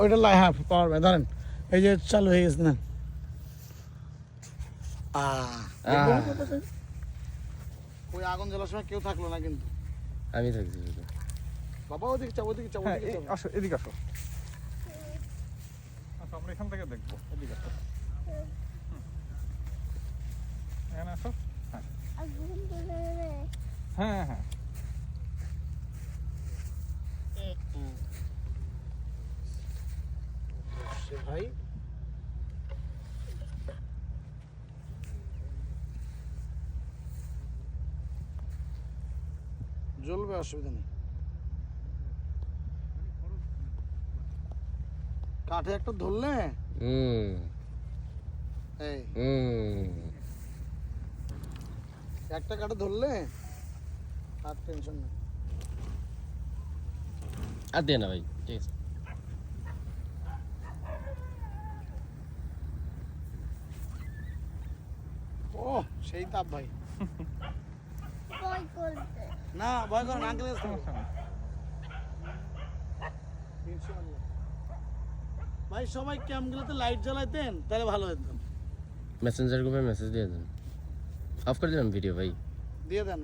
ওইটা হ্যাঁ power bank ধরেন এই যে চালু হয়ে গেছে না ওই আগুন জ্বলার সময় কেউ থাকলো না কিন্তু আমি থাকছি শুধু। বাবা ওদিকে চাও ওদিকে চাও হ্যাঁ, ওদিকে চাও আসো এদিকে আসো। আচ্ছা আমরা এখান থেকে দেখবো, এদিকে আসো। এখানে আসো। হ্যাঁ হ্যাঁ হ্যাঁ ভাই জ্বলবে অসুবিধা নেই কাঠে একটা ধরলে এই একটা কাঠে ধরলে আর টেনশন নেই আর দে না ভাই, ঠিক আছে। ও সেই তাপ ভাই না ভয় করো না আঙ্কেল সমস্যা নেই। ভাই সবাই ক্যাম্পগুলোতে লাইট জ্বালাইতেন তাহলে ভালো হতো মেসেঞ্জার গ্রুপে মেসেজ দিয়ে দেন, অফ করে দিলাম ভিডিও ভাই। দিয়ে দেন